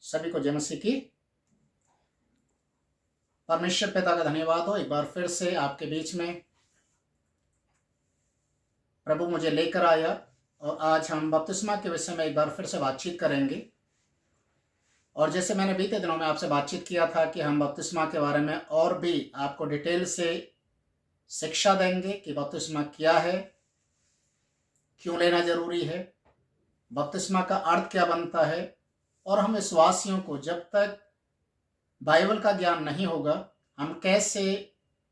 सभी को जय मसीह की। परमेश्वर पिता का धन्यवाद हो, एक बार फिर से आपके बीच में प्रभु मुझे लेकर आया और आज हम बपतिस्मा के विषय में एक बार फिर से बातचीत करेंगे। और जैसे मैंने बीते दिनों में आपसे बातचीत किया था कि हम बपतिस्मा के बारे में और भी आपको डिटेल से शिक्षा देंगे कि बपतिस्मा क्या है, क्यों लेना जरूरी है, बपतिस्मा का अर्थ क्या बनता है, और हम विश्वासियों को जब तक बाइबल का ज्ञान नहीं होगा हम कैसे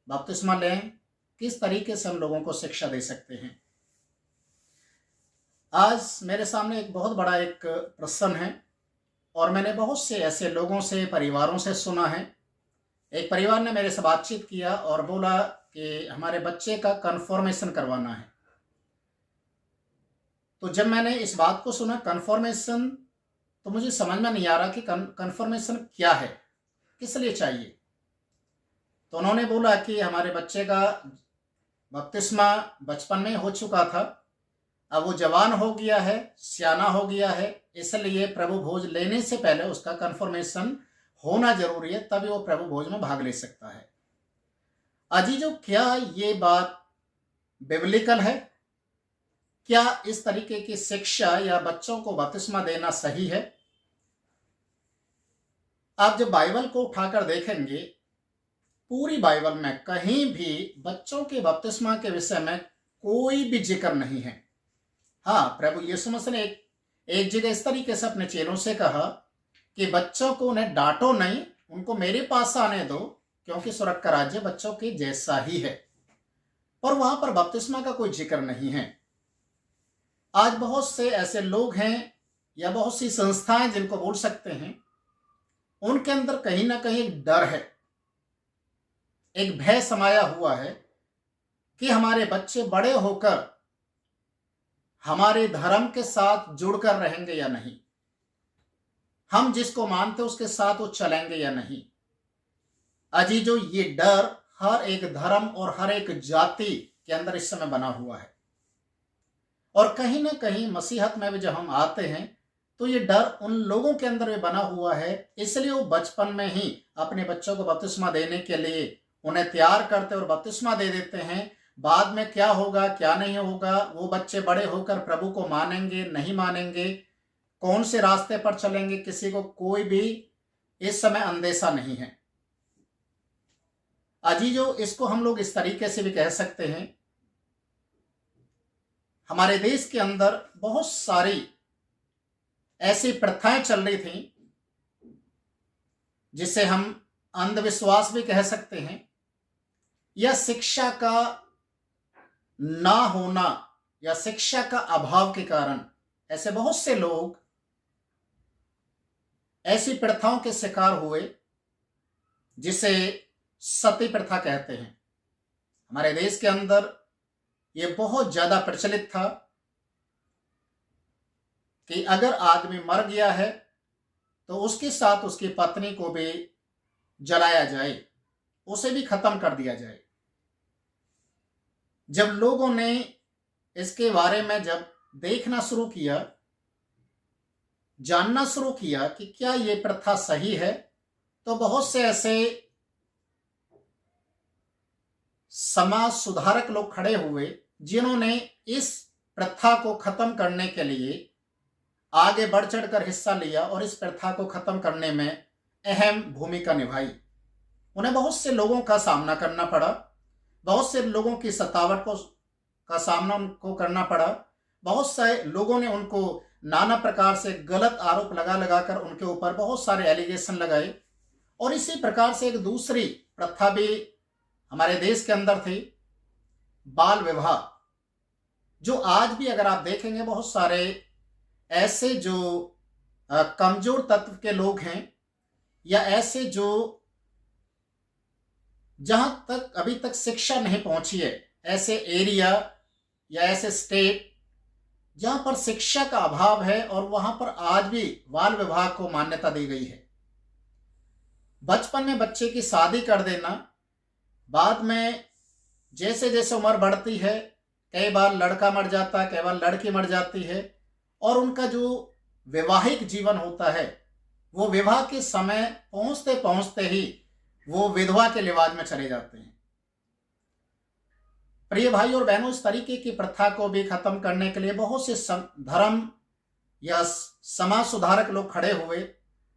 बपतिस्मा लें, किस तरीके से हम लोगों को शिक्षा दे सकते हैं। आज मेरे सामने एक बहुत बड़ा एक प्रश्न है और मैंने बहुत से ऐसे लोगों से, परिवारों से सुना है। एक परिवार ने मेरे से बातचीत किया और बोला कि हमारे बच्चे का कन्फर्मेशन करवाना है। तो जब मैंने इस बात को सुना कन्फर्मेशन, तो मुझे समझ में नहीं आ रहा कि कन्फर्मेशन क्या है, किस लिए चाहिए। तो उन्होंने बोला कि हमारे बच्चे का बपतिस्मा बचपन में हो चुका था, अब वो जवान हो गया है, सियाना हो गया है, इसलिए प्रभु भोज लेने से पहले उसका कन्फर्मेशन होना जरूरी है, तभी वो प्रभु भोज में भाग ले सकता है। अजीजों, क्या ये बात बिब्लिकल है? क्या इस तरीके की शिक्षा या बच्चों को बपतिस्मा देना सही है? आप जब बाइबल को उठाकर देखेंगे, पूरी बाइबल में कहीं भी बच्चों के बपतिस्मा के विषय में कोई भी जिक्र नहीं है। हाँ, प्रभु यीशु मसीह ने एक जगह इस तरीके से अपने चेलों से कहा कि बच्चों को उन्हें डांटो नहीं, उनको मेरे पास आने दो, क्योंकि स्वर्ग का राज्य बच्चों के जैसा ही है। पर वहां पर बपतिस्मा का कोई जिक्र नहीं है। आज बहुत से ऐसे लोग हैं या बहुत सी संस्थाएं जिनको बोल सकते हैं, उनके अंदर कहीं ना कहीं एक डर है, एक भय समाया हुआ है कि हमारे बच्चे बड़े होकर हमारे धर्म के साथ जुड़कर रहेंगे या नहीं, हम जिसको मानते उसके साथ वो चलेंगे या नहीं। अजीजों, ये डर हर एक धर्म और हर एक जाति के अंदर इस समय बना हुआ है। और कहीं ना कहीं मसीहत में भी जब हम आते हैं तो ये डर उन लोगों के अंदर भी बना हुआ है, इसलिए वो बचपन में ही अपने बच्चों को बपतिस्मा देने के लिए उन्हें तैयार करते और बपतिस्मा दे देते हैं। बाद में क्या होगा क्या नहीं होगा, वो बच्चे बड़े होकर प्रभु को मानेंगे नहीं मानेंगे, कौन से रास्ते पर चलेंगे, किसी को कोई भी इस समय अंदेशा नहीं है। अजीजों, इसको हम लोग इस तरीके से भी कह सकते हैं, हमारे देश के अंदर बहुत सारी ऐसी प्रथाएं चल रही थी जिसे हम अंधविश्वास भी कह सकते हैं, या शिक्षा का ना होना या शिक्षा का अभाव के कारण ऐसे बहुत से लोग ऐसी प्रथाओं के शिकार हुए जिसे सती प्रथा कहते हैं। हमारे देश के अंदर ये बहुत ज्यादा प्रचलित था कि अगर आदमी मर गया है तो उसके साथ उसकी पत्नी को भी जलाया जाए, उसे भी खत्म कर दिया जाए। जब लोगों ने इसके बारे में जब देखना शुरू किया, जानना शुरू किया कि क्या ये प्रथा सही है, तो बहुत से ऐसे समाज सुधारक लोग खड़े हुए जिन्होंने इस प्रथा को खत्म करने के लिए आगे बढ़ चढ़कर हिस्सा लिया और इस प्रथा को खत्म करने में अहम भूमिका निभाई। उन्हें बहुत से लोगों का सामना करना पड़ा, बहुत से लोगों की सतावट का सामना उनको करना पड़ा, बहुत सारे लोगों ने उनको नाना प्रकार से गलत आरोप लगा लगाकर उनके ऊपर बहुत सारे एलिगेशन लगाए। और इसी प्रकार से एक दूसरी प्रथा भी हमारे देश के अंदर थी, बाल विवाह, जो आज भी अगर आप देखेंगे बहुत सारे ऐसे जो कमजोर तत्व के लोग हैं या ऐसे जो जहां तक अभी तक शिक्षा नहीं पहुंची है, ऐसे एरिया या ऐसे स्टेट जहां पर शिक्षा का अभाव है और वहां पर आज भी बाल विवाह को मान्यता दी गई है। बचपन में बच्चे की शादी कर देना, बाद में जैसे जैसे उम्र बढ़ती है, कई बार लड़का मर जाता है, कई बार लड़की मर जाती है, और उनका जो वैवाहिक जीवन होता है वो विवाह के समय पहुंचते पहुंचते ही वो विधवा के लिवाज में चले जाते हैं। प्रिय भाई और बहनों, इस तरीके की प्रथा को भी खत्म करने के लिए बहुत से धर्म या समाज सुधारक लोग खड़े हुए,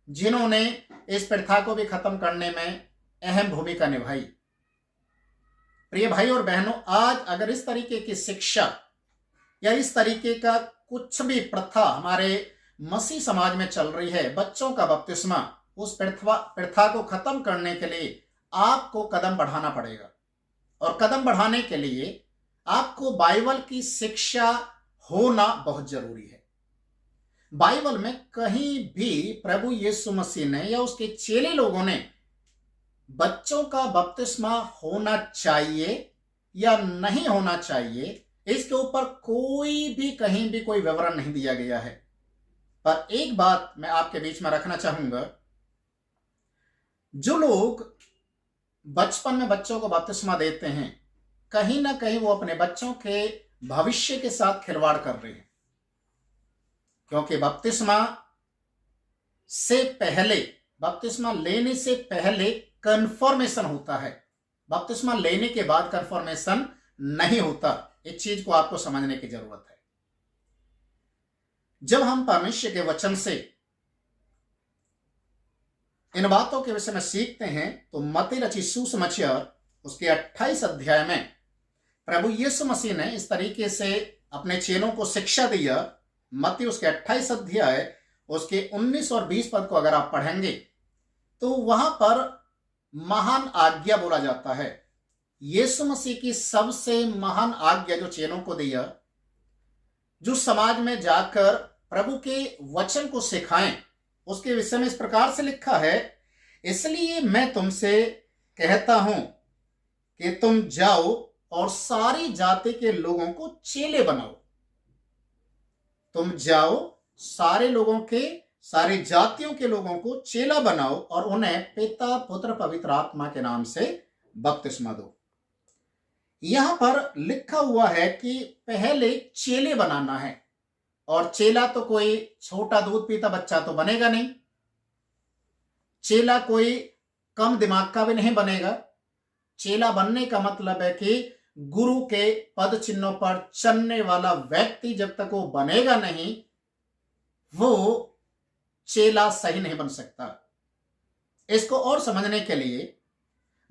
जिन्होंने इस प्रथा को भी खत्म करने में अहम भूमिका निभाई। प्रिय भाई और बहनों, आज अगर इस तरीके की शिक्षा या इस तरीके का कुछ भी प्रथा हमारे मसीह समाज में चल रही है, बच्चों का बपतिस्मा, उस प्रथा को खत्म करने के लिए आपको कदम बढ़ाना पड़ेगा। और कदम बढ़ाने के लिए आपको बाइबल की शिक्षा होना बहुत जरूरी है। बाइबल में कहीं भी प्रभु यीशु मसीह ने या उसके चेले लोगों ने बच्चों का बपतिस्मा होना चाहिए या नहीं होना चाहिए, इसके ऊपर कोई भी कहीं भी कोई विवरण नहीं दिया गया है। पर एक बात मैं आपके बीच में रखना चाहूंगा, जो लोग बचपन में बच्चों को बपतिस्मा देते हैं, कहीं ना कहीं वो अपने बच्चों के भविष्य के साथ खिलवाड़ कर रहे हैं। क्योंकि बपतिस्मा से पहले, बपतिस्मा लेने से पहले कन्फर्मेशन होता है, बपतिस्मा लेने के बाद कन्फर्मेशन नहीं होता। इस चीज को आपको समझने की जरूरत है। जब हम परमेश्वर के वचन से इन बातों के विषय में सीखते हैं तो मत्ती रचित सुसमाचार उसके 28 अध्याय में प्रभु यीशु मसीह ने इस तरीके से अपने चेलों को शिक्षा दिया। मत्ती उसके 28 अध्याय उसके 19 और 20 पद को अगर आप पढ़ेंगे तो वहां पर महान आज्ञा बोला जाता है। यीशु मसीह की सबसे महान आज्ञा जो चेलों को दिया, जो समाज में जाकर प्रभु के वचन को सिखाएं, उसके विषय में इस प्रकार से लिखा है, इसलिए मैं तुमसे कहता हूं कि तुम जाओ और सारी जाति के लोगों को चेले बनाओ। तुम जाओ सारे लोगों के, सारी जातियों के लोगों को चेला बनाओ और उन्हें पिता पुत्र पवित्र आत्मा के नाम से बपतिस्मा दो। यहां पर लिखा हुआ है कि पहले चेले बनाना है, और चेला तो कोई छोटा दूध पीता बच्चा तो बनेगा नहीं, चेला कोई कम दिमाग का भी नहीं बनेगा। चेला बनने का मतलब है कि गुरु के पद चिन्हों पर चलने वाला व्यक्ति जब तक वो बनेगा नहीं, वो चेला सही नहीं बन सकता। इसको और समझने के लिए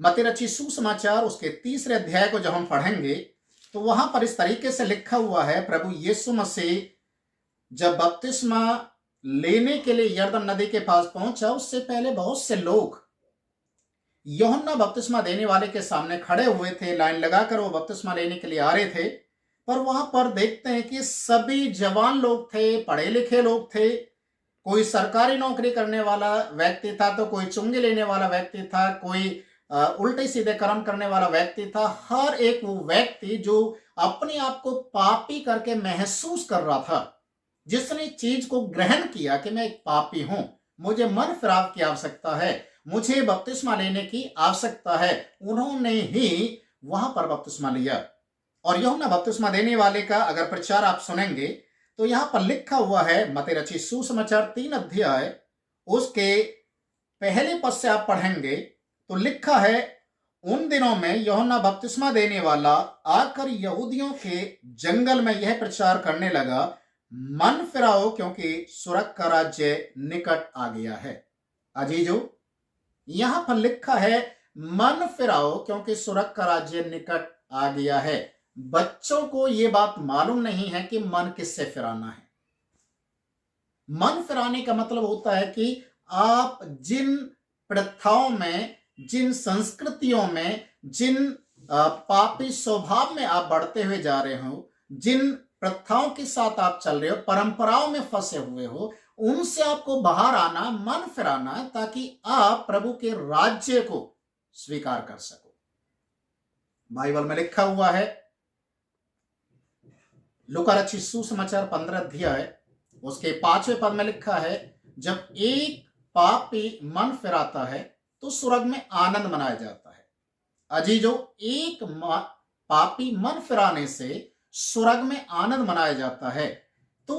मत्ती रचित सुसमाचार उसके 3 अध्याय को जब हम पढ़ेंगे तो वहां पर इस तरीके से लिखा हुआ है, प्रभु यीशु मसीह जब बपतिस्मा लेने के लिए यरदन नदी के पास पहुंचा, उससे पहले बहुत से लोग यूहन्ना बपतिस्मा देने वाले के सामने खड़े हुए थे, लाइन लगाकर वो बपतिस्मा लेने के लिए आ रहे थे। पर वहां पर देखते हैं कि सभी जवान लोग थे, पढ़े लिखे लोग थे, कोई सरकारी नौकरी करने वाला व्यक्ति था तो कोई चुंगी लेने वाला व्यक्ति था, कोई उल्टे सीधे कर्म करने वाला व्यक्ति था। हर एक वो व्यक्ति जो अपने आप को पापी करके महसूस कर रहा था, जिसने चीज को ग्रहण किया कि मैं एक पापी हूं, मुझे मन फिराव की आवश्यकता है, मुझे बपतिस्मा लेने की आवश्यकता है, उन्होंने ही वहां पर बपतिस्मा लिया। और यूहन्ना बपतिस्मा देने वाले का अगर प्रचार आप सुनेंगे तो यहां पर लिखा हुआ है, मत्ती रचित सुसमाचार 3 अध्याय उसके पहले पद से आप पढ़ेंगे तो लिखा है, उन दिनों में यूहन्ना बपतिस्मा देने वाला आकर यहूदियों के जंगल में यह प्रचार करने लगा, मन फिराओ क्योंकि स्वर्ग का राज्य निकट आ गया है। अजीजो, यहां पर लिखा है मन फिराओ क्योंकि स्वर्ग का राज्य निकट आ गया है। बच्चों को यह बात मालूम नहीं है कि मन किससे फिराना है। मन फिराने का मतलब होता है कि आप जिन प्रथाओं में, जिन संस्कृतियों में, जिन पापी स्वभाव में आप बढ़ते हुए जा रहे हो, जिन प्रथाओं के साथ आप चल रहे हो, परंपराओं में फंसे हुए हो, उनसे आपको बाहर आना, मन फिराना, ताकि आप प्रभु के राज्य को स्वीकार कर सको। बाइबल में लिखा हुआ है, लूका रचित सुसमाचार 15 अध्याय उसके 5वें पद में लिखा है, जब एक पापी मन फिराता है तो स्वर्ग में आनंद मनाया जाता है। अजीजो, एक पापी मन फिराने से स्वर्ग में आनंद मनाया जाता है। तो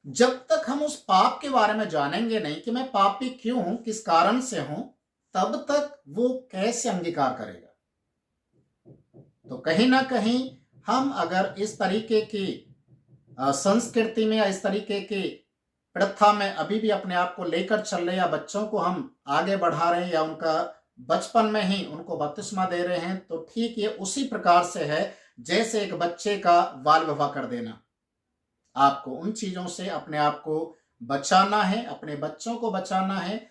जब तक हम उस पाप के बारे में जानेंगे नहीं कि मैं पापी क्यों हूं, किस कारण से हूं, तब तक वो कैसे अंगीकार करेगा। तो कहीं ना कहीं हम अगर इस तरीके की संस्कृति में या इस तरीके की प्रथा में अभी भी अपने आप को लेकर चल रहे, या बच्चों को हम आगे बढ़ा रहे हैं, या उनका बचपन में ही उनको बपतिस्मा दे रहे हैं, तो ठीक ये उसी प्रकार से है जैसे एक बच्चे का बाल विवाह कर देना। आपको उन चीजों से अपने आप को बचाना है, अपने बच्चों को बचाना है।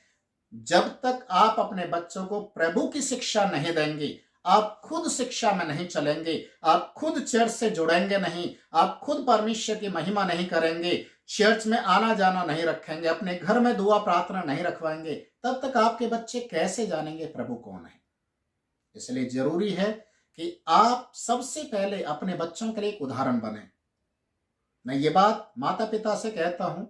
जब तक आप अपने बच्चों को प्रभु की शिक्षा नहीं देंगे, आप खुद शिक्षा में नहीं चलेंगे, आप खुद चर्च से जुड़ेंगे नहीं, आप खुद परमेश्वर की महिमा नहीं करेंगे, चर्च में आना जाना नहीं रखेंगे, अपने घर में दुआ प्रार्थना नहीं रखवाएंगे, तब तक आपके बच्चे कैसे जानेंगे प्रभु कौन है। इसलिए जरूरी है कि आप सबसे पहले अपने बच्चों के लिए एक उदाहरण बने। मैं ये बात माता पिता से कहता हूं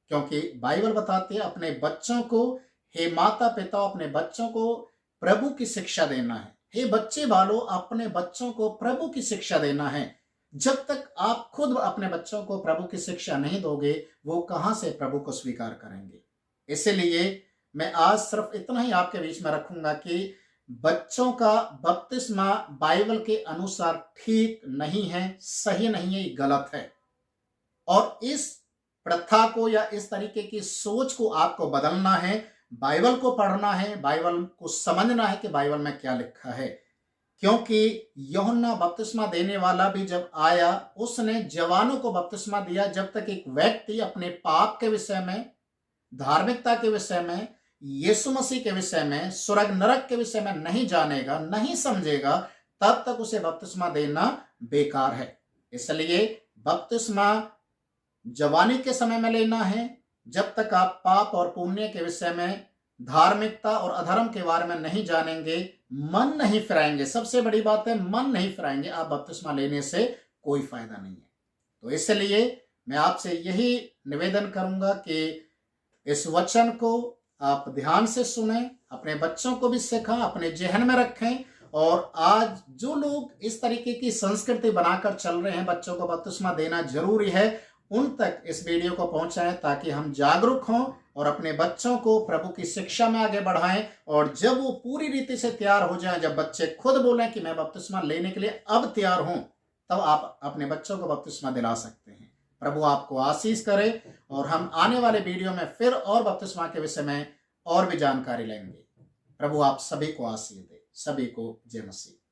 क्योंकि बाइबल बताती है अपने बच्चों को, हे माता पिता, अपने बच्चों को प्रभु की शिक्षा देना है। हे बच्चे वालों, अपने बच्चों को प्रभु की शिक्षा देना है। जब तक आप खुद अपने बच्चों को प्रभु की शिक्षा नहीं दोगे, वो कहां से प्रभु को स्वीकार करेंगे। इसलिए मैं आज सिर्फ इतना ही आपके बीच में रखूंगा कि बच्चों का बपतिस्मा बाइबल के अनुसार ठीक नहीं है, सही नहीं है, गलत है। और इस प्रथा को या इस तरीके की सोच को आपको बदलना है। बाइबल को पढ़ना है, बाइबल को समझना है कि बाइबल में क्या लिखा है। क्योंकि यूहन्ना बपतिस्मा देने वाला भी जब आया, उसने जवानों को बपतिस्मा दिया। जब तक एक व्यक्ति अपने पाप के विषय में, धार्मिकता के विषय में, यीशु मसीह के विषय में, स्वर्ग नरक के विषय में नहीं जानेगा, नहीं समझेगा, तब तक उसे बपतिस्मा देना बेकार है। इसलिए बपतिस्मा जवानी के समय में लेना है। जब तक आप पाप और पुण्य के विषय में, धार्मिकता और अधर्म के बारे में नहीं जानेंगे, मन नहीं फिराएंगे, सबसे बड़ी बात है मन नहीं फिराएंगे, आप बपतिस्मा लेने से कोई फायदा नहीं है। तो इसलिए मैं आपसे यही निवेदन करूंगा कि इस वचन को आप ध्यान से सुने, अपने बच्चों को भी सिखाएं, अपने जहन में रखें। और आज जो लोग इस तरीके की संस्कृति बनाकर चल रहे हैं, बच्चों को बपतिस्मा देना जरूरी है, उन तक इस वीडियो को पहुंचाएं ताकि हम जागरूक हों और अपने बच्चों को प्रभु की शिक्षा में आगे बढ़ाएं। और जब वो पूरी रीति से तैयार हो जाएं, जब बच्चे खुद बोलें कि मैं बपतिस्मा लेने के लिए अब तैयार हूं, तब आप अपने बच्चों को बपतिस्मा दिला सकते हैं। प्रभु आपको आशीष करे और हम आने वाले वीडियो में फिर और बपतिस्मा के विषय में और भी जानकारी लेंगे। प्रभु आप सभी को आशीष दे। सभी को जय मसीह।